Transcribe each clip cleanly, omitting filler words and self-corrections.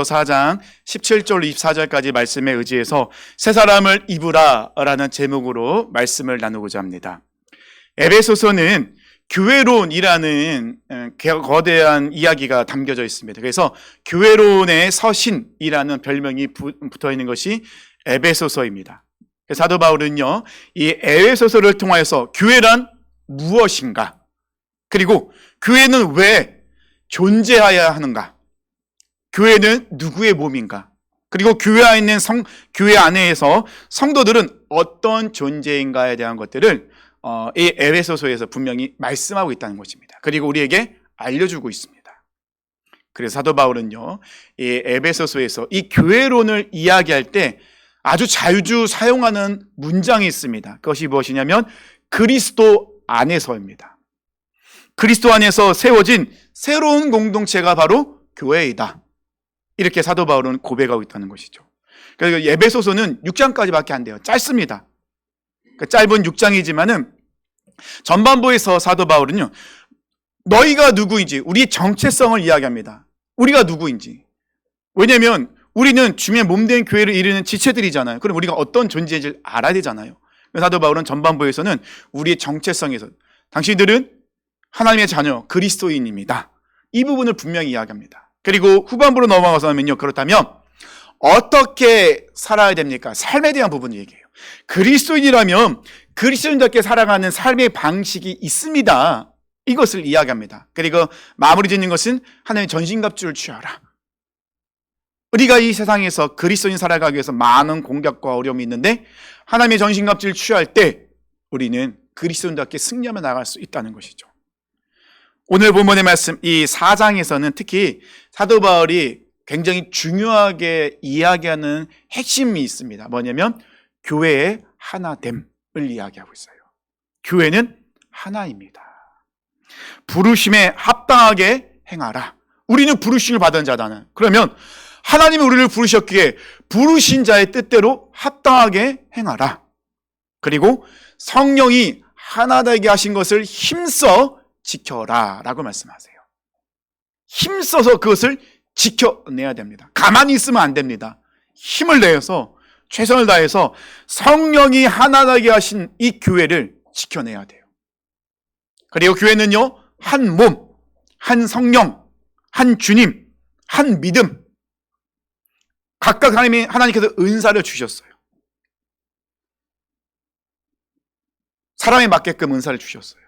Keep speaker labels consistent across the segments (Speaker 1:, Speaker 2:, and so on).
Speaker 1: 4장 17절 24절까지 말씀에 의지해서 새 사람을 입으라 라는 제목으로 말씀을 나누고자 합니다. 에베소서는 교회론이라는 거대한 이야기가 담겨져 있습니다. 그래서 교회론의 서신이라는 별명이 붙어 있는 것이 에베소서입니다. 사도 바울은요, 이 에베소서를 통하여서 교회란 무엇인가, 그리고 교회는 왜 존재해야 하는가, 교회는 누구의 몸인가, 그리고 교회 안에서 성도들은 어떤 존재인가에 대한 것들을 이 에베소서에서 분명히 말씀하고 있다는 것입니다. 그리고 우리에게 알려주고 있습니다. 그래서 사도 바울은요, 이 에베소서에서 이 교회론을 이야기할 때 아주 자주 사용하는 문장이 있습니다. 그것이 무엇이냐면 그리스도 안에서입니다. 그리스도 안에서 세워진 새로운 공동체가 바로 교회이다, 이렇게 사도 바울은 고백하고 있다는 것이죠. 그래서 에베소서는 6장까지밖에 안 돼요. 짧습니다. 짧은 6장이지만은 전반부에서 사도 바울은요, 너희가 누구인지, 우리의 정체성을 이야기합니다. 우리가 누구인지. 왜냐하면 우리는 주님의 몸된 교회를 이루는 지체들이잖아요. 그럼 우리가 어떤 존재인지를 알아야 되잖아요. 사도 바울은 전반부에서는 우리의 정체성에서 당신들은 하나님의 자녀 그리스도인입니다, 이 부분을 분명히 이야기합니다. 그리고 후반부로 넘어가서 하면요, 그렇다면 어떻게 살아야 됩니까? 삶에 대한 부분을 얘기해요. 그리스도인이라면 그리스도인답게 살아가는 삶의 방식이 있습니다, 이것을 이야기합니다. 그리고 마무리 짓는 것은 하나님의 전신갑주를 취하라. 우리가 이 세상에서 그리스도인 살아가기 위해서 많은 공격과 어려움이 있는데 하나님의 전신갑주를 취할 때 우리는 그리스도인답게 승리하며 나갈 수 있다는 것이죠. 오늘 본문의 말씀 이 4장에서는 특히 사도 바울이 굉장히 중요하게 이야기하는 핵심이 있습니다. 뭐냐면 교회의 하나됨을 이야기하고 있어요. 교회는 하나입니다. 부르심에 합당하게 행하라. 우리는 부르심을 받은 자다는, 그러면 하나님이 우리를 부르셨기에 부르신 자의 뜻대로 합당하게 행하라. 그리고 성령이 하나 되게 하신 것을 힘써 지켜라 라고 말씀하세요. 힘써서 그것을 지켜내야 됩니다. 가만히 있으면 안 됩니다. 힘을 내서 최선을 다해서 성령이 하나 되게 하신 이 교회를 지켜내야 돼요. 그리고 교회는요, 한 몸, 한 성령, 한 주님, 한 믿음, 각각 하나님께서 은사를 주셨어요. 사람에 맞게끔 은사를 주셨어요.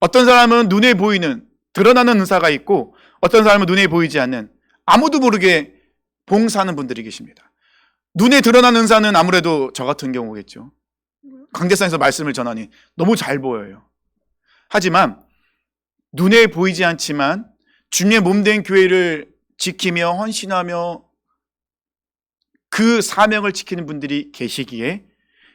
Speaker 1: 어떤 사람은 눈에 보이는 드러나는 은사가 있고 어떤 사람은 눈에 보이지 않는 아무도 모르게 봉사하는 분들이 계십니다. 눈에 드러나는 은사는 아무래도 저 같은 경우겠죠. 강대상에서 말씀을 전하니 너무 잘 보여요. 하지만 눈에 보이지 않지만 주님의 몸된 교회를 지키며 헌신하며 그 사명을 지키는 분들이 계시기에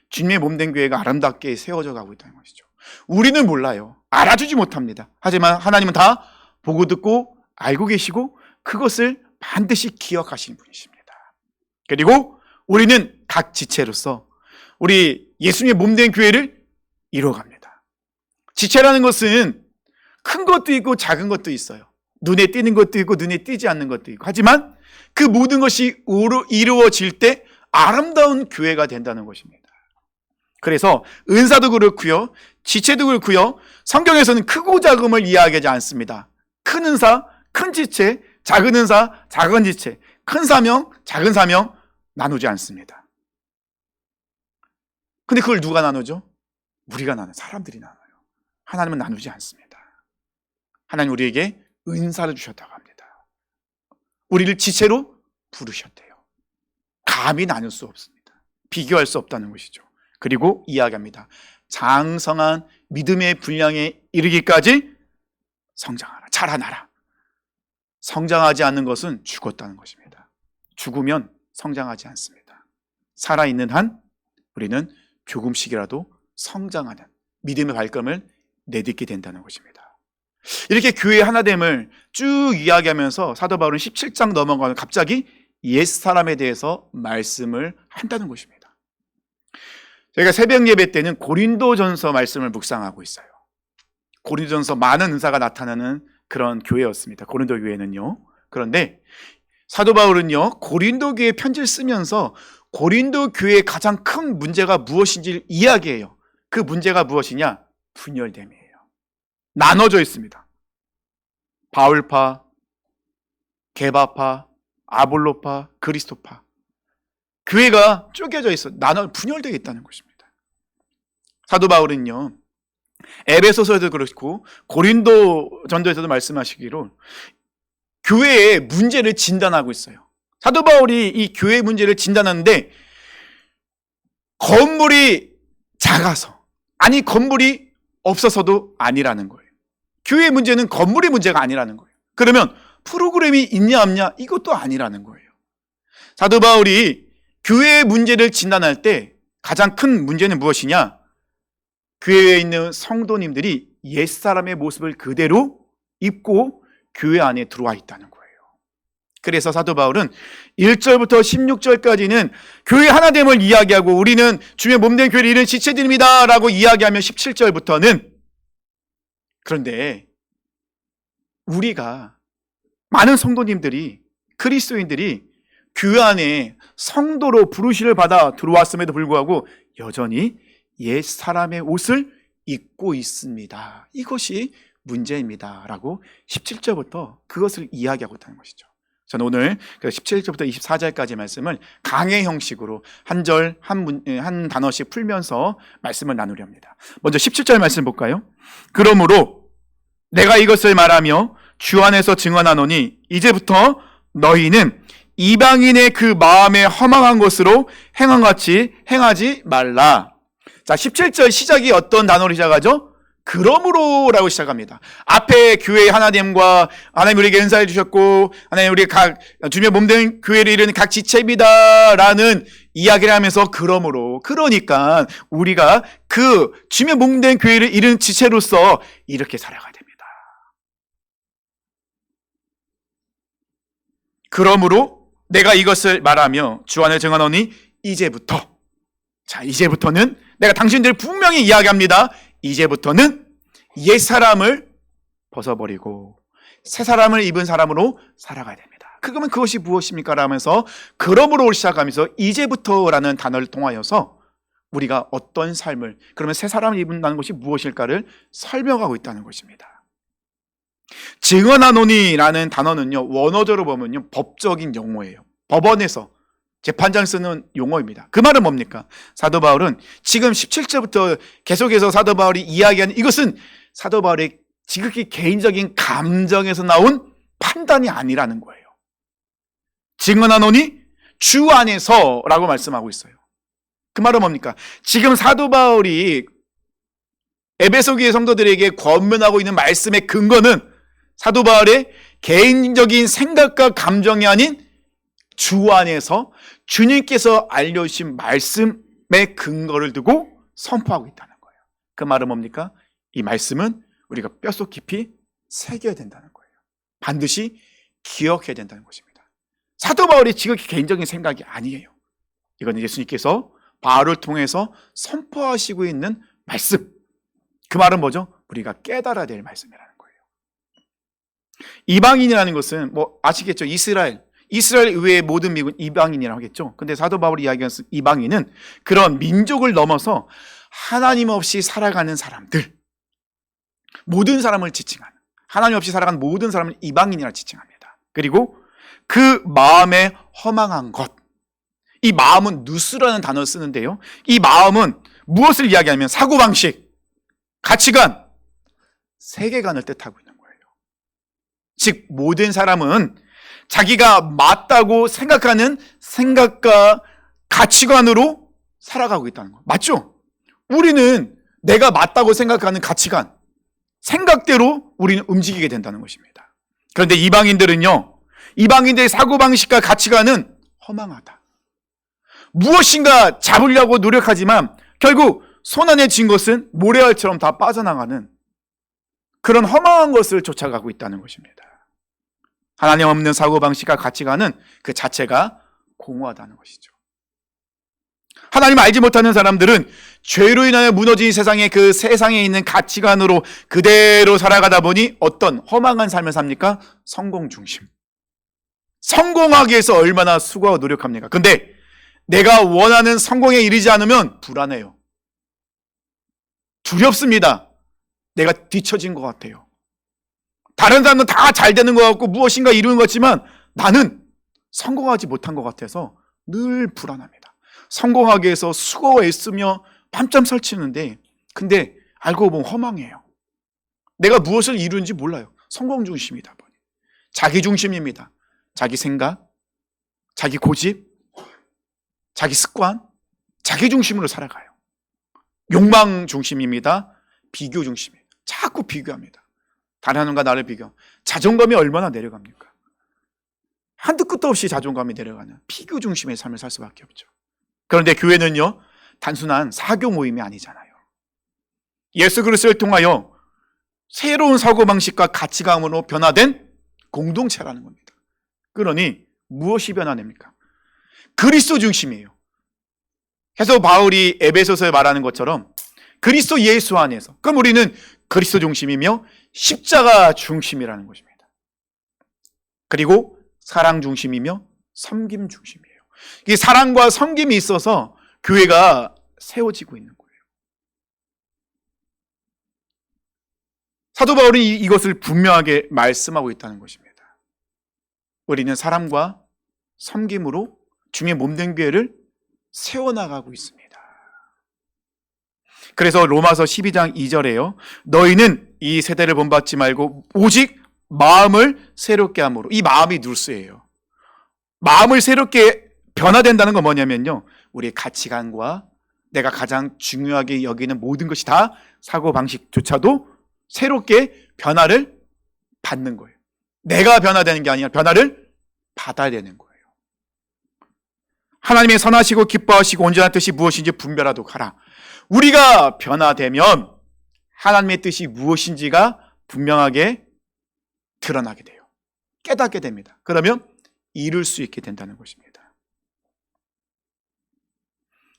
Speaker 1: 주님의 몸된 교회가 아름답게 세워져 가고 있다는 것이죠. 우리는 몰라요. 알아주지 못합니다. 하지만 하나님은 다 보고 듣고 알고 계시고 그것을 반드시 기억하시는 분이십니다. 그리고 우리는 각 지체로서 우리 예수님의 몸된 교회를 이루어갑니다. 지체라는 것은 큰 것도 있고 작은 것도 있어요. 눈에 띄는 것도 있고 눈에 띄지 않는 것도 있고, 하지만 그 모든 것이 이루어질 때 아름다운 교회가 된다는 것입니다. 그래서 은사도 그렇고요, 지체도 그렇고요, 성경에서는 크고 작음을 이야기하지 않습니다. 큰 은사, 큰 지체, 작은 은사, 작은 지체, 큰 사명, 작은 사명 나누지 않습니다. 근데 그걸 누가 나누죠? 우리가 나눠요. 사람들이 나눠요. 하나님은 나누지 않습니다. 하나님 우리에게 은사를 주셨다고 합니다. 우리를 지체로 부르셨대요. 감히 나눌 수 없습니다. 비교할 수 없다는 것이죠. 그리고 이야기합니다. 장성한 믿음의 분량에 이르기까지 성장하라, 자라나라. 성장하지 않는 것은 죽었다는 것입니다. 죽으면 성장하지 않습니다. 살아있는 한 우리는 조금씩이라도 성장하는 믿음의 발걸음을 내딛게 된다는 것입니다. 이렇게 교회의 하나됨을 쭉 이야기하면서 사도 바울은 17장 넘어가면 갑자기 옛사람에 대해서 말씀을 한다는 것입니다. 저희가 새벽 예배 때는 고린도전서 말씀을 묵상하고 있어요. 고린도전서 많은 은사가 나타나는 그런 교회였습니다. 고린도 교회는요. 그런데 사도 바울은요, 고린도 교회에 편지를 쓰면서 고린도 교회의 가장 큰 문제가 무엇인지를 이야기해요. 그 문제가 무엇이냐? 분열됨이에요. 나눠져 있습니다. 바울파, 게바파, 아볼로파, 그리스도파. 교회가 쪼개져 있어. 분열되어 있다는 것입니다. 사도 바울은요, 에베소서에도 그렇고 고린도 전도에서도 말씀하시기로 교회의 문제를 진단하고 있어요. 사도 바울이 이 교회 문제를 진단하는데 건물이 작아서, 아니 건물이 없어서도 아니라는 거예요. 교회의 문제는 건물의 문제가 아니라는 거예요. 그러면 프로그램이 있냐 없냐, 이것도 아니라는 거예요. 사도 바울이 교회의 문제를 진단할 때 가장 큰 문제는 무엇이냐? 교회에 있는 성도님들이 옛사람의 모습을 그대로 입고 교회 안에 들어와 있다는 거예요. 그래서 사도 바울은 1절부터 16절까지는 교회 하나됨을 이야기하고 우리는 주의 몸된 교회를 이룬 지체들입니다 라고 이야기하며 17절부터는 그런데 우리가 많은 성도님들이, 그리스도인들이 교회 안에 성도로 부르심을 받아 들어왔음에도 불구하고 여전히 옛사람의 옷을 입고 있습니다. 이것이 문제입니다 라고 17절부터 그것을 이야기하고 있다는 것이죠. 저는 오늘 17절부터 24절까지 말씀을 강의 형식으로 한 절 한 단어씩 풀면서 말씀을 나누려 합니다. 먼저 17절 말씀 볼까요? 그러므로 내가 이것을 말하며 주 안에서 증언하노니 이제부터 너희는 이방인의 그 마음에 허망한 것으로 행함같이 행하지 말라. 자, 17절 시작이 어떤 단어로 시작하죠? 그러므로라고 시작합니다. 앞에 교회의 하나됨과 하나님 우리에게 은사해 주셨고 하나님 우리 각 주님의 몸된 교회를 이루는 각 지체입니다라는 이야기를 하면서 그러므로, 그러니까 우리가 그 주님의 몸된 교회를 이루는 지체로서 이렇게 살아가야 됩니다. 그러므로 내가 이것을 말하며 주 안에 증언하노니 이제부터, 자, 이제부터는 내가 당신들 분명히 이야기합니다. 이제부터는 옛사람을 벗어버리고 새 사람을 입은 사람으로 살아가야 됩니다. 그러면 그것이 무엇입니까? 라면서 그러므로 시작하면서 이제부터라는 단어를 통하여서 우리가 어떤 삶을, 그러면 새 사람을 입는다는 것이 무엇일까를 설명하고 있다는 것입니다. 증언하노니라는 단어는요, 원어적으로 보면요, 법적인 용어예요. 법원에서 재판장 쓰는 용어입니다. 그 말은 뭡니까? 사도 바울은 지금 17절부터 계속해서 사도 바울이 이야기하는 이것은 사도 바울의 지극히 개인적인 감정에서 나온 판단이 아니라는 거예요. 증언하노니 주 안에서 라고 말씀하고 있어요. 그 말은 뭡니까? 지금 사도 바울이 에베소 교회 성도들에게 권면하고 있는 말씀의 근거는 사도 바울의 개인적인 생각과 감정이 아닌 주 안에서 주님께서 알려주신 말씀의 근거를 두고 선포하고 있다는 거예요. 그 말은 뭡니까? 이 말씀은 우리가 뼛속 깊이 새겨야 된다는 거예요. 반드시 기억해야 된다는 것입니다. 사도 바울이 지극히 개인적인 생각이 아니에요. 이건 예수님께서 바울을 통해서 선포하시고 있는 말씀. 그 말은 뭐죠? 우리가 깨달아야 될 말씀이라는 거예요. 이방인이라는 것은 뭐 아시겠죠? 이스라엘 의외의 모든 미국은 이방인이라고 하겠죠. 근데 사도 바울이 이야기하는 이방인은 그런 민족을 넘어서 하나님 없이 살아가는 사람들, 모든 사람을 지칭하는, 하나님 없이 살아가는 모든 사람을 이방인이라 지칭합니다. 그리고 그 마음에 허망한 것, 이 마음은 누스라는 단어를 쓰는데요, 이 마음은 무엇을 이야기하면 사고방식, 가치관, 세계관을 뜻하고 있는 거예요. 즉 모든 사람은 자기가 맞다고 생각하는 생각과 가치관으로 살아가고 있다는 거예요. 맞죠? 우리는 내가 맞다고 생각하는 가치관, 생각대로 우리는 움직이게 된다는 것입니다. 그런데 이방인들은요, 이방인들의 사고방식과 가치관은 허망하다. 무엇인가 잡으려고 노력하지만 결국 손안에 쥔 것은 모래알처럼 다 빠져나가는 그런 허망한 것을 쫓아가고 있다는 것입니다. 하나님 없는 사고방식과 가치관은 그 자체가 공허하다는 것이죠. 하나님 알지 못하는 사람들은 죄로 인하여 무너진 세상에 그 세상에 있는 가치관으로 그대로 살아가다 보니 어떤 허망한 삶을 삽니까? 성공 중심. 성공하기 위해서 얼마나 수고하고 노력합니까? 근데 내가 원하는 성공에 이르지 않으면 불안해요. 두렵습니다. 내가 뒤처진 것 같아요. 다른 사람은 다 잘 되는 것 같고 무엇인가 이루는 것 같지만 나는 성공하지 못한 것 같아서 늘 불안합니다. 성공하기 위해서 수고와 애쓰며 밤잠 설치는데 근데 알고 보면 허망해요. 내가 무엇을 이루는지 몰라요. 성공 중심이다 보니. 자기 중심입니다. 자기 생각, 자기 고집, 자기 습관, 자기 중심으로 살아가요. 욕망 중심입니다. 비교 중심이에요. 자꾸 비교합니다. 다른 사람과 나를 비교. 자존감이 얼마나 내려갑니까? 한도 끝도 없이 자존감이 내려가는 비교 중심의 삶을 살 수밖에 없죠. 그런데 교회는요, 단순한 사교 모임이 아니잖아요. 예수 그리스도를 통하여 새로운 사고방식과 가치관으로 변화된 공동체라는 겁니다. 그러니 무엇이 변화됩니까? 그리스도 중심이에요. 그래서 바울이 에베소서에 말하는 것처럼 그리스도 예수 안에서, 그럼 우리는 그리스도 중심이며 십자가 중심이라는 것입니다. 그리고 사랑 중심이며 섬김 중심이에요. 이 사랑과 섬김이 있어서 교회가 세워지고 있는 거예요. 사도 바울은 이것을 분명하게 말씀하고 있다는 것입니다. 우리는 사랑과 섬김으로 주님의 몸된 교회를 세워나가고 있습니다. 그래서 로마서 12장 2절에요. 너희는 이 세대를 본받지 말고 오직 마음을 새롭게 함으로. 이 마음이 누스예요. 마음을 새롭게 변화된다는 건 뭐냐면요, 우리의 가치관과 내가 가장 중요하게 여기는 모든 것이 다 사고방식조차도 새롭게 변화를 받는 거예요. 내가 변화되는 게 아니라 변화를 받아야 되는 거예요. 하나님의 선하시고 기뻐하시고 온전한 뜻이 무엇인지 분별하도록 하라. 우리가 변화되면 하나님의 뜻이 무엇인지가 분명하게 드러나게 돼요. 깨닫게 됩니다. 그러면 이룰 수 있게 된다는 것입니다.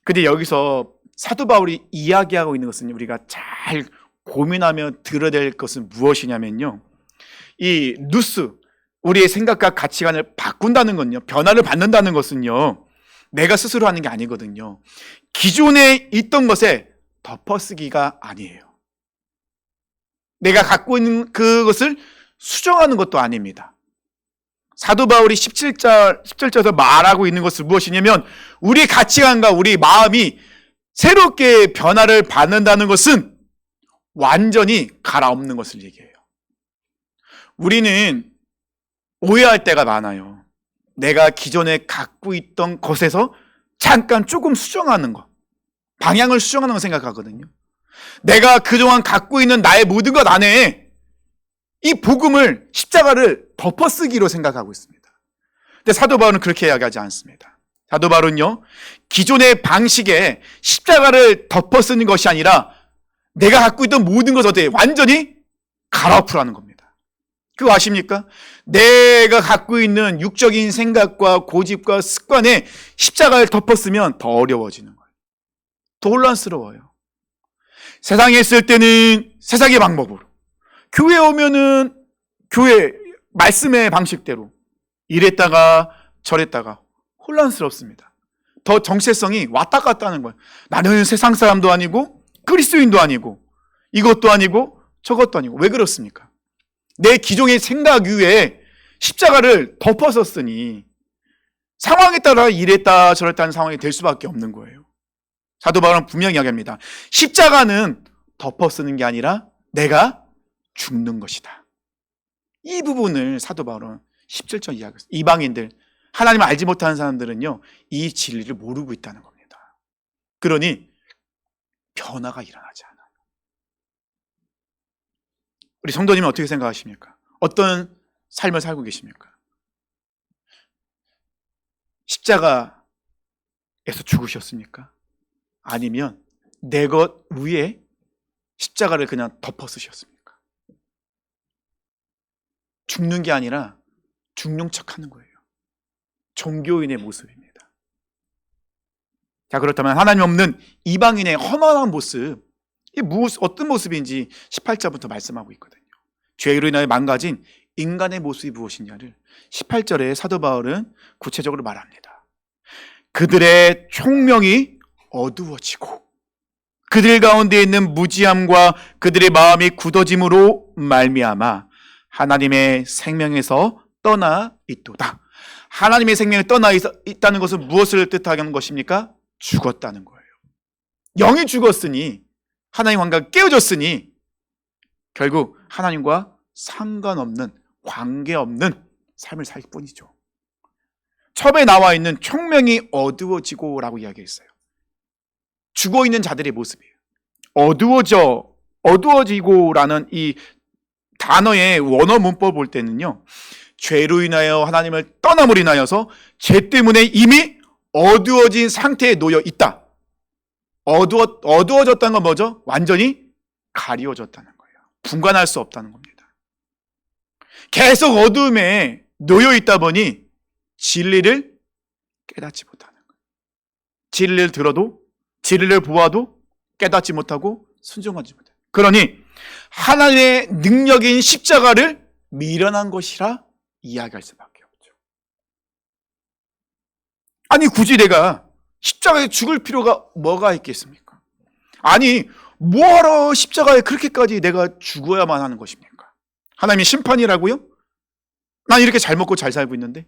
Speaker 1: 근데 여기서 사도 바울이 이야기하고 있는 것은 우리가 잘 고민하며 들어야 될 것은 무엇이냐면요, 이 누스, 우리의 생각과 가치관을 바꾼다는 건요, 변화를 받는다는 것은요, 내가 스스로 하는 게 아니거든요. 기존에 있던 것에 덮어쓰기가 아니에요. 내가 갖고 있는 그것을 수정하는 것도 아닙니다. 사도 바울이 17절에서 말하고 있는 것은 무엇이냐면 우리 가치관과 우리 마음이 새롭게 변화를 받는다는 것은 완전히 갈아엎는 것을 얘기해요. 우리는 오해할 때가 많아요. 내가 기존에 갖고 있던 것에서 잠깐 조금 수정하는 것, 방향을 수정하는 거 생각하거든요. 내가 그동안 갖고 있는 나의 모든 것 안에 이 복음을, 십자가를 덮어쓰기로 생각하고 있습니다. 근데 사도 바울은 그렇게 이야기하지 않습니다. 사도 바울은요, 기존의 방식에 십자가를 덮어쓰는 것이 아니라 내가 갖고 있던 모든 것을 어떻게 완전히 갈아엎으라는 겁니다. 그거 아십니까? 내가 갖고 있는 육적인 생각과 고집과 습관에 십자가를 덮었으면 더 어려워지는 거예요. 더 혼란스러워요. 세상에 있을 때는 세상의 방법으로, 교회에 오면은 교회 말씀의 방식대로 이랬다가 저랬다가 혼란스럽습니다. 더 정체성이 왔다 갔다 하는 거예요. 나는 세상 사람도 아니고 그리스도인도 아니고 이것도 아니고 저것도 아니고. 왜 그렇습니까? 내 기존의 생각 위에 십자가를 덮었었으니 상황에 따라 이랬다 저랬다 하는 상황이 될 수밖에 없는 거예요. 사도 바울은 분명히 이야기합니다. 십자가는 덮어쓰는 게 아니라 내가 죽는 것이다. 이 부분을 사도 바울은 17절 이야기했어요. 이방인들, 하나님을 알지 못하는 사람들은요, 이 진리를 모르고 있다는 겁니다. 그러니 변화가 일어나지 않아요. 우리 성도님은 어떻게 생각하십니까? 어떤 삶을 살고 계십니까? 십자가에서 죽으셨습니까? 아니면 내 것 위에 십자가를 그냥 덮어 쓰셨습니까? 죽는 게 아니라 죽는 척 하는 거예요. 종교인의 모습입니다. 자, 그렇다면 하나님 없는 이방인의 험한 모습, 이게 어떤 모습인지 18절부터 말씀하고 있거든요. 죄로 인하여 망가진 인간의 모습이 무엇이냐를 18절에 사도 바울은 구체적으로 말합니다. 그들의 총명이 어두워지고 그들 가운데 있는 무지함과 그들의 마음이 굳어짐으로 말미암아 하나님의 생명에서 떠나 있도다. 하나님의 생명에 떠나 있다는 것은 무엇을 뜻하는 것입니까? 죽었다는 거예요. 영이 죽었으니, 하나님 관계가 깨어졌으니 결국 하나님과 상관없는, 관계없는 삶을 살 뿐이죠. 첩에 나와 있는 총명이 어두워지고 라고 이야기했어요. 죽어있는 자들의 모습이에요. 어두워지고 라는 이 단어의 원어 문법 볼 때는요, 죄로 인하여 하나님을 떠남으로 인하여서 죄 때문에 이미 어두워진 상태에 놓여 있다. 어두워졌다는 건 뭐죠? 완전히 가리워졌다는 거예요. 분간할 수 없다는 겁니다. 계속 어두움에 놓여 있다 보니 진리를 깨닫지 못하는 거예요. 진리를 들어도, 진리를 보아도 깨닫지 못하고 순종하지 못해요. 그러니 하나님의 능력인 십자가를 미련한 것이라 이야기할 수밖에 없죠. 아니 굳이 내가 십자가에 죽을 필요가 뭐가 있겠습니까? 아니 뭐하러 십자가에 그렇게까지 내가 죽어야만 하는 것입니까? 하나님이 심판이라고요? 난 이렇게 잘 먹고 잘 살고 있는데,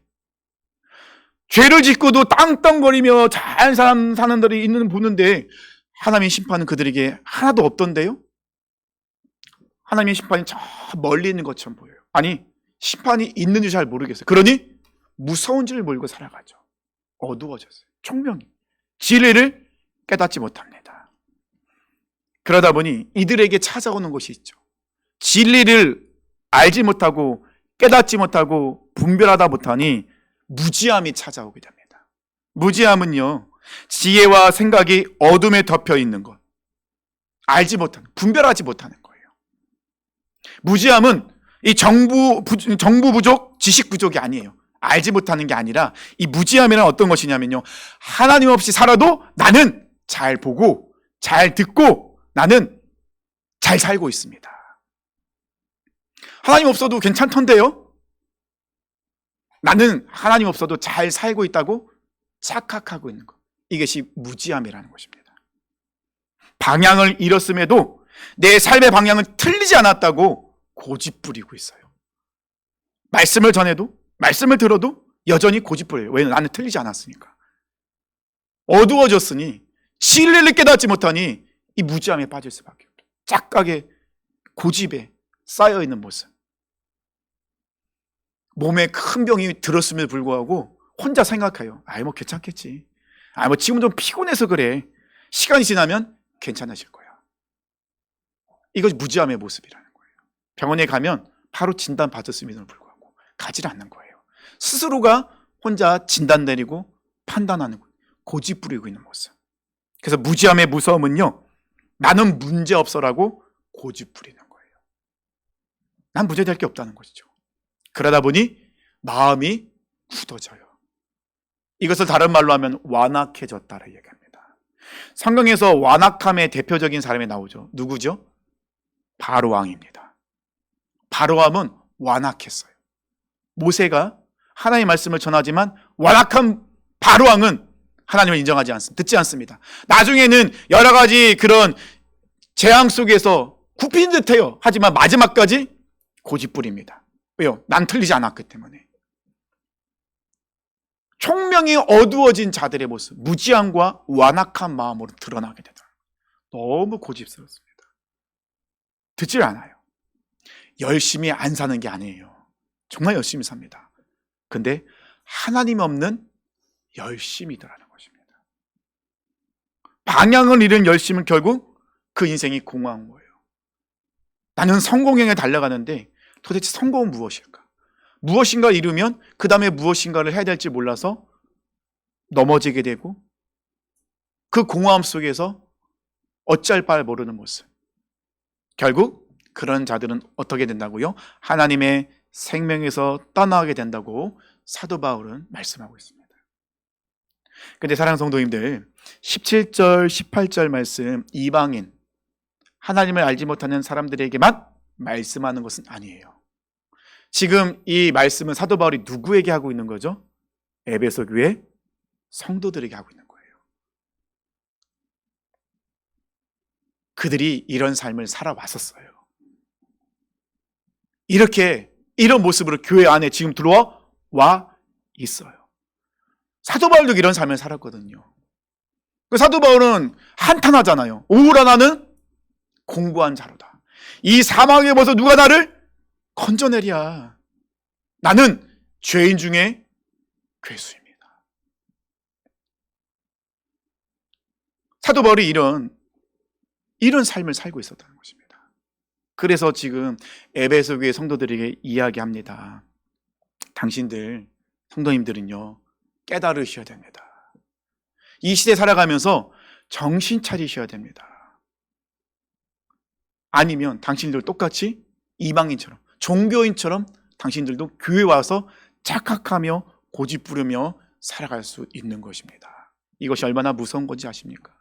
Speaker 1: 죄를 짓고도 땅땅거리며 잘 사는 사람들이 있는 보는데 하나님의 심판은 그들에게 하나도 없던데요? 하나님의 심판이 저 멀리 있는 것처럼 보여요. 아니 심판이 있는지 잘 모르겠어요. 그러니 무서운 죄를 몰고 살아가죠. 어두워졌어요. 총명이 진리를 깨닫지 못합니다. 그러다 보니 이들에게 찾아오는 것이 있죠. 진리를 알지 못하고 깨닫지 못하고 분별하다 못하니 무지함이 찾아오게 됩니다. 무지함은요, 지혜와 생각이 어둠에 덮여 있는 것, 알지 못하는, 분별하지 못하는 거예요. 무지함은 이 정부 부족, 지식 부족이 아니에요. 알지 못하는 게 아니라 이 무지함이란 어떤 것이냐면요, 하나님 없이 살아도 나는 잘 보고 잘 듣고 나는 잘 살고 있습니다. 하나님 없어도 괜찮던데요? 나는 하나님 없어도 잘 살고 있다고 착각하고 있는 것, 이것이 무지함이라는 것입니다. 방향을 잃었음에도 내 삶의 방향은 틀리지 않았다고 고집부리고 있어요. 말씀을 전해도, 말씀을 들어도 여전히 고집부려요. 왜? 나는 틀리지 않았으니까. 어두워졌으니, 진리를 깨닫지 못하니 이 무지함에 빠질 수밖에 없어요. 착각에, 고집에 쌓여있는 모습. 몸에 큰 병이 들었음에도 불구하고 혼자 생각해요. 아이 뭐 괜찮겠지. 아이 뭐 지금 좀 피곤해서 그래. 시간이 지나면 괜찮아질 거야. 이것이 무지함의 모습이라는 거예요. 병원에 가면 바로 진단 받았음에도 불구하고 가지 않는 거예요. 스스로가 혼자 진단 내리고 판단하는 거예요. 고집 부리고 있는 모습. 그래서 무지함의 무서움은요, 나는 문제없어라고 고집 부리는 거예요. 난 문제될 게 없다는 것이죠. 그러다 보니 마음이 굳어져요. 이것을 다른 말로 하면 완악해졌다라 얘기합니다. 성경에서 완악함의 대표적인 사람이 나오죠. 누구죠? 바로왕입니다. 바로왕은 완악했어요. 모세가 하나님의 말씀을 전하지만 완악한 바로왕은 하나님을 인정하지 않습니다. 듣지 않습니다. 나중에는 여러 가지 그런 재앙 속에서 굽힌 듯해요. 하지만 마지막까지 고집부립니다. 왜요? 난 틀리지 않았기 때문에. 총명이 어두워진 자들의 모습, 무지함과 완악한 마음으로 드러나게 되다. 너무 고집스럽습니다. 듣질 않아요. 열심히 안 사는 게 아니에요. 정말 열심히 삽니다. 근데 하나님 없는 열심이더라는 것입니다. 방향을 잃은 열심은 결국 그 인생이 공허한 거예요. 나는 성공에 달려가는데 도대체 성공은 무엇일까? 무엇인가 이루면 그 다음에 무엇인가를 해야 될지 몰라서 넘어지게 되고 그 공허함 속에서 어찌할 바를 모르는 모습. 결국 그런 자들은 어떻게 된다고요? 하나님의 생명에서 떠나게 된다고 사도 바울은 말씀하고 있습니다. 근데 사랑하는 성도님들, 17절, 18절 말씀, 이방인, 하나님을 알지 못하는 사람들에게만 말씀하는 것은 아니에요. 지금 이 말씀은 사도 바울이 누구에게 하고 있는 거죠? 에베소 교회 성도들에게 하고 있는 거예요. 그들이 이런 삶을 살아왔었어요. 이런 모습으로 교회 안에 지금 들어와 있어요. 사도 바울도 이런 삶을 살았거든요. 사도 바울은 한탄하잖아요. 오라 나는 공고한 자로다. 이 사망의 벗어 누가 나를 건져내랴. 나는 죄인 중에 괴수입니다. 사도 바울이 이런 삶을 살고 있었다는 것입니다. 그래서 지금 에베소 교회 성도들에게 이야기합니다. 당신들 성도님들은요, 깨달으셔야 됩니다. 이 시대 살아가면서 정신 차리셔야 됩니다. 아니면 당신들 똑같이 이방인처럼, 종교인처럼 당신들도 교회 와서 착각하며 고집 부르며 살아갈 수 있는 것입니다. 이것이 얼마나 무서운 건지 아십니까?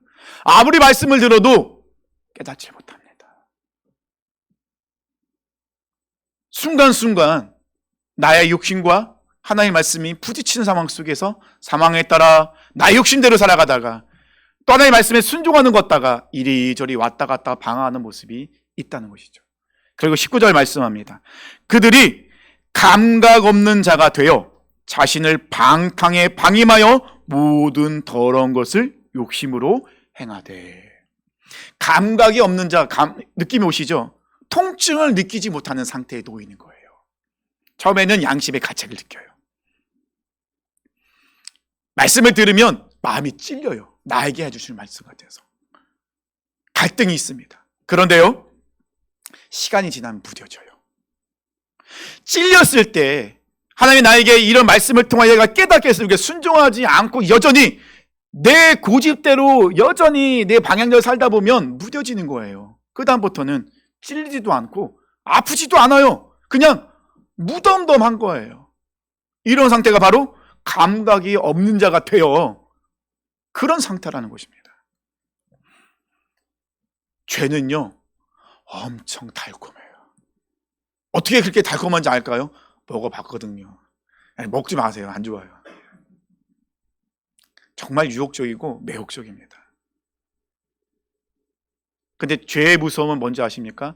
Speaker 1: 아무리 말씀을 들어도 깨닫지 못합니다. 순간순간 나의 욕심과 하나님의 말씀이 부딪히는 상황 속에서 상황에 따라 나의 욕심대로 살아가다가 또 하나님의 말씀에 순종하는 것 같다가 이리저리 왔다 갔다 방황하는 모습이 있다는 것이죠. 그리고 19절 말씀합니다. 그들이 감각 없는 자가 되어 자신을 방탕에 방임하여 모든 더러운 것을 욕심으로 행하되. 감각이 없는 자, 느낌이 오시죠? 통증을 느끼지 못하는 상태에 놓이는 거예요. 처음에는 양심의 가책을 느껴요. 말씀을 들으면 마음이 찔려요. 나에게 해주실 말씀 같아서. 갈등이 있습니다. 그런데요, 시간이 지나면 무뎌져요. 찔렸을 때 하나님이 나에게 이런 말씀을 통하여 내가 깨닫게 해서 순종하지 않고 여전히 내 고집대로 여전히 내 방향대로 살다 보면 무뎌지는 거예요. 그 다음부터는 찔리지도 않고 아프지도 않아요. 그냥 무덤덤한 거예요. 이런 상태가 바로 감각이 없는 자가 되어 그런 상태라는 것입니다. 죄는요, 엄청 달콤해요. 어떻게 그렇게 달콤한지 알까요? 먹어봤거든요. 아니, 먹지 마세요. 안 좋아요. 정말 유혹적이고 매혹적입니다. 근데 죄의 무서움은 뭔지 아십니까?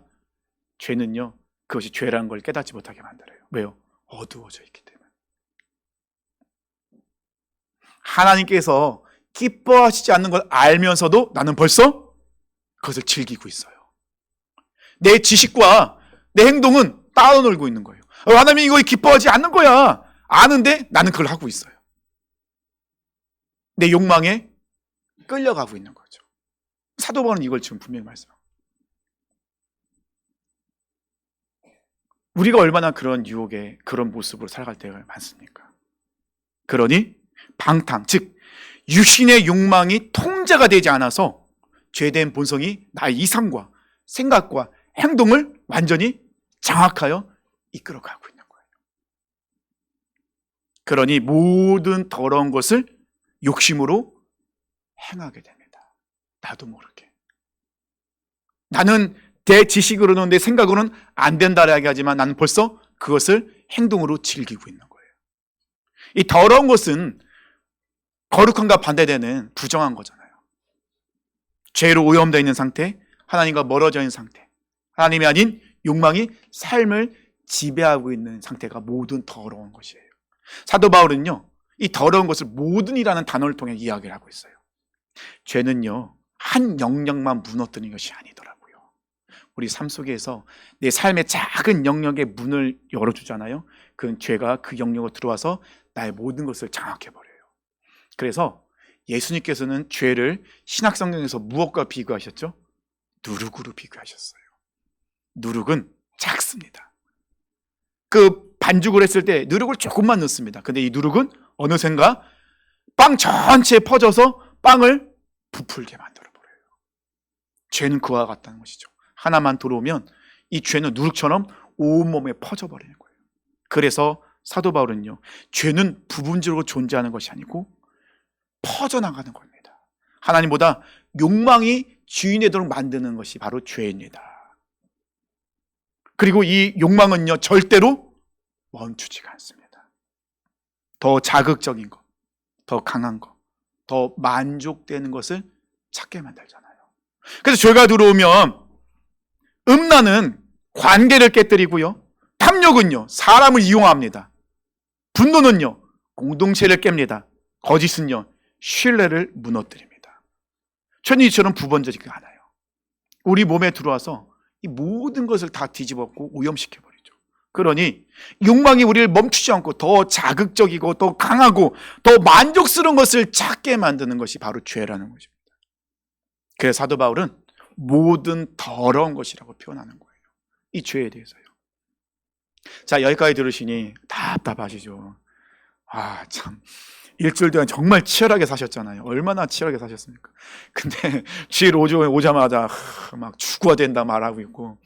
Speaker 1: 죄는요, 그것이 죄라는 걸 깨닫지 못하게 만들어요. 왜요? 어두워져 있기 때문에. 하나님께서 기뻐하시지 않는 걸 알면서도 나는 벌써 그것을 즐기고 있어요. 내 지식과 내 행동은 따로 놀고 있는 거예요. 하나님이 이거 기뻐하지 않는 거야. 아는데 나는 그걸 하고 있어요. 내 욕망에 끌려가고 있는 거죠. 사도 바울은 이걸 지금 분명히 말씀합니다. 우리가 얼마나 그런 유혹에 그런 모습으로 살아갈 때가 많습니까? 그러니 방탕, 즉 육신의 욕망이 통제가 되지 않아서 죄된 본성이 나의 이상과 생각과 행동을 완전히 장악하여 이끌어가고 있는 거예요. 그러니 모든 더러운 것을 욕심으로 행하게 됩니다. 나도 모르게. 나는 내 지식으로는 내 생각으로는 안 된다라고 하지만 나는 벌써 그것을 행동으로 즐기고 있는 거예요. 이 더러운 것은 거룩함과 반대되는 부정한 거잖아요. 죄로 오염되어 있는 상태, 하나님과 멀어져 있는 상태, 하나님이 아닌 욕망이 삶을 지배하고 있는 상태가 모든 더러운 것이에요. 사도 바울은요, 이 더러운 것을 모든이라는 단어를 통해 이야기를 하고 있어요. 죄는요, 한 영역만 무너뜨리는 것이 아니더라고요. 우리 삶 속에서 내 삶의 작은 영역에 문을 열어주잖아요. 그 죄가 그 영역으로 들어와서 나의 모든 것을 장악해버려요. 그래서 예수님께서는 죄를 신약성경에서 무엇과 비교하셨죠? 누룩으로 비교하셨어요. 누룩은 작습니다. 그 반죽을 했을 때 누룩을 조금만 넣습니다. 근데 이 누룩은 어느샌가 빵 전체에 퍼져서 빵을 부풀게 만들어버려요. 죄는 그와 같다는 것이죠. 하나만 들어오면 이 죄는 누룩처럼 온몸에 퍼져버리는 거예요. 그래서 사도 바울은요, 죄는 부분적으로 존재하는 것이 아니고 퍼져나가는 겁니다. 하나님보다 욕망이 주인되도록 만드는 것이 바로 죄입니다. 그리고 이 욕망은요, 절대로 멈추지가 않습니다. 더 자극적인 것, 더 강한 것, 더 만족되는 것을 찾게 만들잖아요. 그래서 죄가 들어오면 음란은 관계를 깨뜨리고요, 탐욕은요 사람을 이용합니다. 분노는요 공동체를 깹니다. 거짓은요 신뢰를 무너뜨립니다. 천이처럼 부번지지가 않아요. 우리 몸에 들어와서 이 모든 것을 다 뒤집었고 오염시켜버리죠. 그러니 욕망이 우리를 멈추지 않고 더 자극적이고 더 강하고 더 만족스러운 것을 찾게 만드는 것이 바로 죄라는 것입니다. 그래서 사도 바울은 모든 더러운 것이라고 표현하는 거예요. 이 죄에 대해서요. 자, 여기까지 들으시니 답답하시죠? 아, 참. 일주일 동안 정말 치열하게 사셨잖아요. 얼마나 치열하게 사셨습니까? 근데 주일 오자마자 막 죽어야 된다 말하고 있고,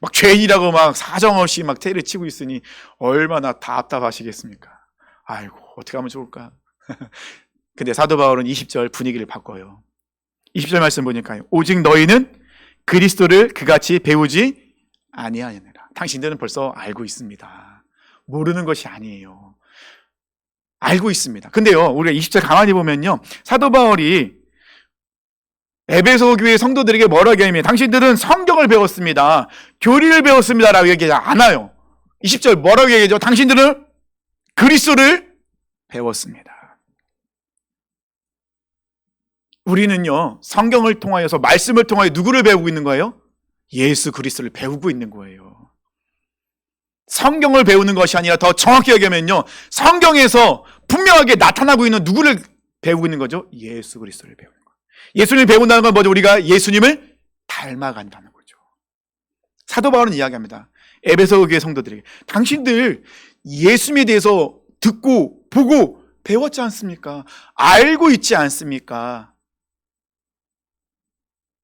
Speaker 1: 막 죄인이라고 막 사정없이 막 테를 치고 있으니 얼마나 답답하시겠습니까? 아이고, 어떻게 하면 좋을까? 근데 사도 바울은 20절 분위기를 바꿔요. 20절 말씀 보니까요. 오직 너희는 그리스도를 그같이 배우지 아니하느니라. 당신들은 벌써 알고 있습니다. 모르는 것이 아니에요. 알고 있습니다. 근데요, 우리가 20절 가만히 보면요, 사도 바울이 에베소 교회 성도들에게 뭐라고 얘기하냐면 당신들은 성경을 배웠습니다, 교리를 배웠습니다라고 얘기하지 않아요. 20절 뭐라고 얘기하죠? 당신들은 그리스도를 배웠습니다. 우리는요, 성경을 통하여서, 말씀을 통하여 누구를 배우고 있는 거예요? 예수 그리스도를 배우고 있는 거예요. 성경을 배우는 것이 아니라 더 정확히 얘기하면요, 성경에서 분명하게 나타나고 있는 누구를 배우고 있는 거죠? 예수 그리스도를 배우는 거예요. 예수님을 배운다는 건 뭐죠? 우리가 예수님을 닮아간다는 거죠. 사도 바울은 이야기합니다. 에베소 교회 성도들에게 당신들 예수님에 대해서 듣고 보고 배웠지 않습니까? 알고 있지 않습니까?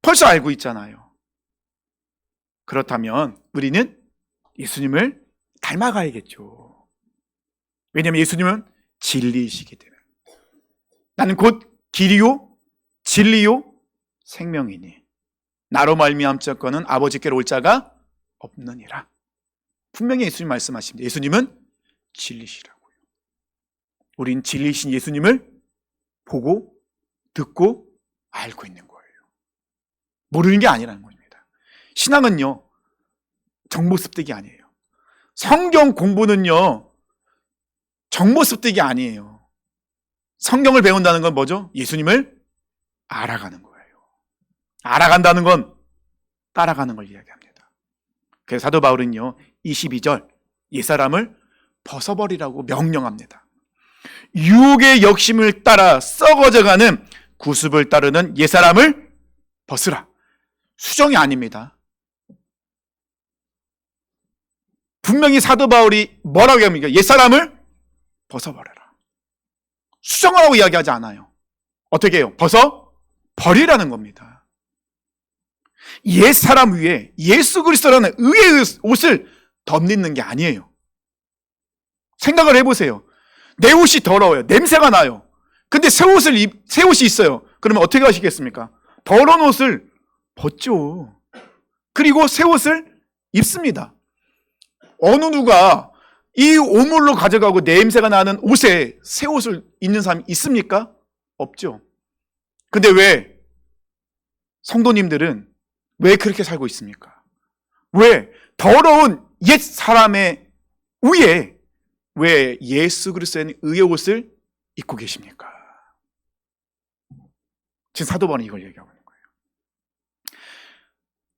Speaker 1: 벌써 알고 있잖아요. 그렇다면 우리는 예수님을 닮아가야겠죠. 왜냐하면 예수님은 진리이시기 때문에. 나는 곧 길이요 진리요 생명이니 나로 말미암자거는 아버지께로 올 자가 없느니라. 분명히 예수님 말씀하십니다. 예수님은 진리시라고요. 우린 진리이신 예수님을 보고 듣고 알고 있는 거예요. 모르는 게 아니라는 겁니다. 신앙은요, 정보 습득이 아니에요. 성경 공부는요, 정보 습득이 아니에요. 성경을 배운다는 건 뭐죠? 예수님을 알아가는 거예요. 알아간다는 건 따라가는 걸 이야기합니다. 그래서 사도 바울은요, 22절 옛사람을 벗어버리라고 명령합니다. 유혹의 욕심을 따라 썩어져가는 구습을 따르는 옛사람을 벗으라. 수정이 아닙니다. 분명히 사도 바울이 뭐라고 합니까? 옛사람을 벗어버려라. 수정하라고 이야기하지 않아요. 어떻게 해요? 벗어버리라는 겁니다. 옛사람 위에 예수 그리스도라는 의의 옷을 덧입는 게 아니에요. 생각을 해보세요. 내 옷이 더러워요. 냄새가 나요. 근데 새 옷이 있어요. 그러면 어떻게 하시겠습니까? 더러운 옷을 벗죠. 그리고 새 옷을 입습니다. 어느 누가 이 오물로 가져가고 냄새가 나는 옷에 새 옷을 입는 사람이 있습니까? 없죠. 근데 왜 성도님들은 왜 그렇게 살고 있습니까? 왜 더러운 옛 사람의 위에 왜 예수 그리스도의 의의 옷을 입고 계십니까? 지금 사도 바울은 이걸 얘기하고 있는 거예요.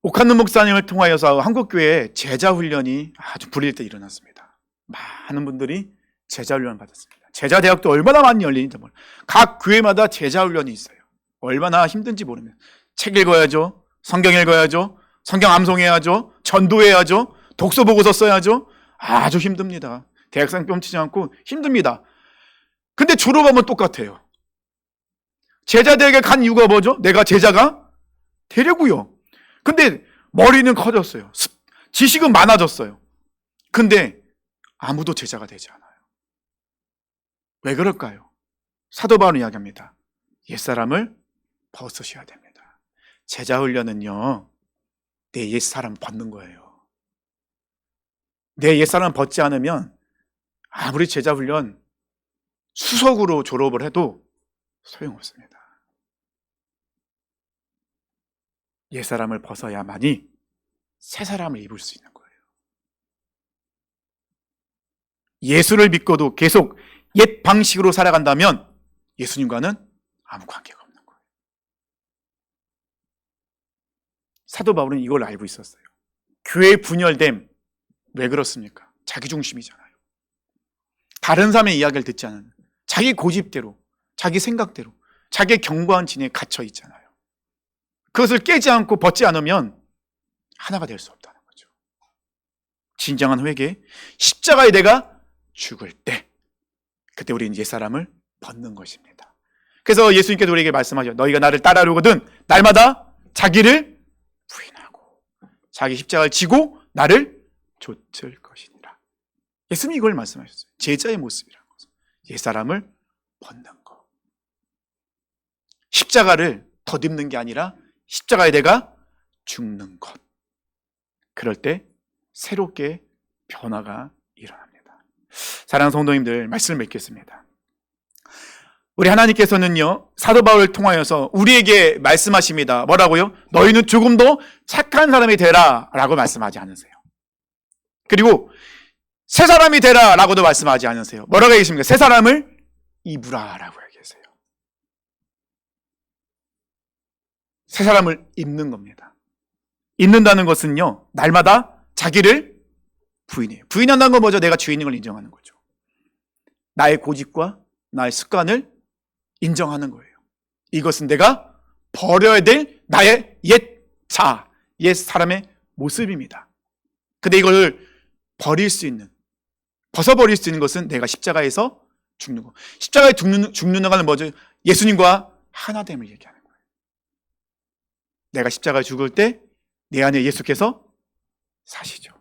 Speaker 1: 오칸는 목사님을 통하여서 한국교회 제자훈련이 아주 불일 때 일어났습니다. 많은 분들이 제자훈련을 받았습니다. 제자대학도 얼마나 많이 열리는지 몰라요. 각 교회마다 제자훈련이 있어요. 얼마나 힘든지 모르면 책 읽어야죠, 성경 읽어야죠, 성경 암송해야죠, 전도해야죠, 독서보고서 써야죠. 아주 힘듭니다. 대학생 뺨치지 않고 힘듭니다. 근데 졸업하면 똑같아요. 제자대학에 간 이유가 뭐죠? 내가 제자가 되려고요. 근데 머리는 커졌어요. 지식은 많아졌어요. 근데 아무도 제자가 되지 않아요. 왜 그럴까요? 사도 바울은 이야기합니다. 옛사람을 벗으셔야 됩니다. 제자 훈련은요, 내 옛사람 벗는 거예요. 내 옛사람 벗지 않으면 아무리 제자 훈련 수석으로 졸업을 해도 소용없습니다. 옛사람을 벗어야만이 새 사람을 입을 수 있는 거예요. 예수를 믿고도 계속 옛 방식으로 살아간다면 예수님과는 아무 관계가 없는 거예요. 사도 바울은 이걸 알고 있었어요. 교회의 분열됨, 왜 그렇습니까? 자기중심이잖아요. 다른 사람의 이야기를 듣지 않은, 자기 고집대로, 자기 생각대로, 자기의 견고한 진에 갇혀 있잖아요. 그것을 깨지 않고 벗지 않으면 하나가 될 수 없다는 거죠. 진정한 회개, 십자가에 내가 죽을 때, 그때 우리는 옛사람을 벗는 것입니다. 그래서 예수님께서 우리에게 말씀하죠. 너희가 나를 따라오거든 날마다 자기를 부인하고 자기 십자가를 지고 나를 좇을 것이니라. 예수님이 이걸 말씀하셨어요. 제자의 모습이라는 것은 옛사람을 벗는 것. 십자가를 덧입는 게 아니라 십자가에 내가 죽는 것. 그럴 때 새롭게 변화가 일어납니다. 사랑하는 성도님들, 말씀을 맺겠습니다. 우리 하나님께서는요, 사도 바울을 통하여서 우리에게 말씀하십니다. 뭐라고요? 너희는 조금 더 착한 사람이 되라 라고 말씀하지 않으세요. 그리고 새 사람이 되라 라고도 말씀하지 않으세요. 뭐라고 얘기하십니까? 새 사람을 입으라 라고 얘기하세요. 새 사람을 입는 겁니다. 입는다는 것은요, 날마다 자기를 부인해요. 부인한다는 건 뭐죠? 내가 주인인 걸 인정하는 거죠. 나의 고집과 나의 습관을 인정하는 거예요. 이것은 내가 버려야 될 나의 옛 자, 옛 사람의 모습입니다. 근데 이걸 버릴 수 있는, 벗어버릴 수 있는 것은 내가 십자가에서 죽는 것. 십자가에 죽는 것은 뭐죠? 예수님과 하나됨을 얘기하는 거예요. 내가 십자가에 죽을 때 내 안에 예수께서 사시죠.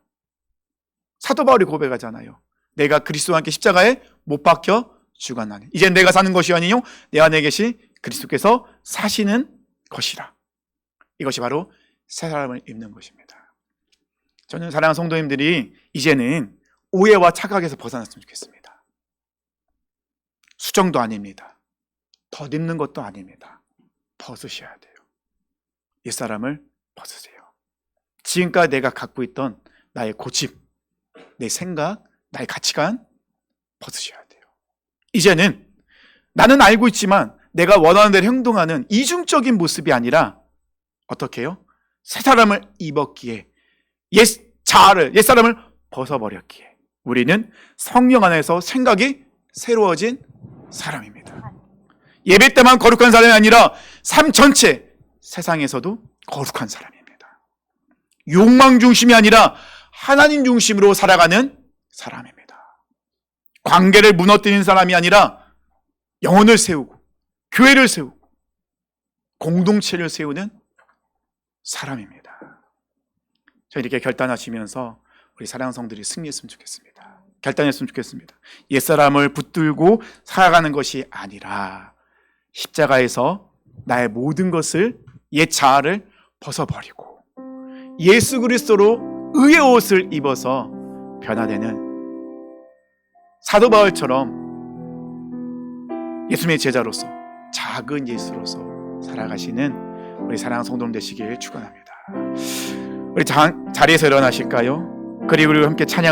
Speaker 1: 사도 바울이 고백하잖아요. 내가 그리스도와 함께 십자가에 못 박혀 죽었나니 이제 내가 사는 것이 아니요 내 안에 계신 그리스도께서 사시는 것이라. 이것이 바로 새 사람을 입는 것입니다. 저는 사랑하는 성도님들이 이제는 오해와 착각에서 벗어났으면 좋겠습니다. 수정도 아닙니다. 덧입는 것도 아닙니다. 벗으셔야 돼요. 옛사람을 벗으세요. 지금까지 내가 갖고 있던 나의 고집, 내 생각, 나의 가치관 벗으셔야 돼요. 이제는 나는 알고 있지만 내가 원하는 대로 행동하는 이중적인 모습이 아니라 어떻게 해요? 새 사람을 입었기에 옛사람을 벗어버렸기에 우리는 성령 안에서 생각이 새로워진 사람입니다. 예배 때만 거룩한 사람이 아니라 삶 전체 세상에서도 거룩한 사람입니다. 욕망 중심이 아니라 하나님 중심으로 살아가는 사람입니다. 관계를 무너뜨리는 사람이 아니라 영혼을 세우고 교회를 세우고 공동체를 세우는 사람입니다. 저 이렇게 결단하시면서 우리 사랑하는 성들이 승리했으면 좋겠습니다. 결단했으면 좋겠습니다. 옛사람을 붙들고 살아가는 것이 아니라 십자가에서 나의 모든 것을 옛 자아를 벗어버리고 예수 그리스도로 의의 옷을 입어서 변화되는 사도 바울처럼 예수님의 제자로서 작은 예수로서 살아가시는 우리 사랑하는 성도님 되시길 축원합니다. 우리 자리에서 일어나실까요? 그리고 우리 함께 찬양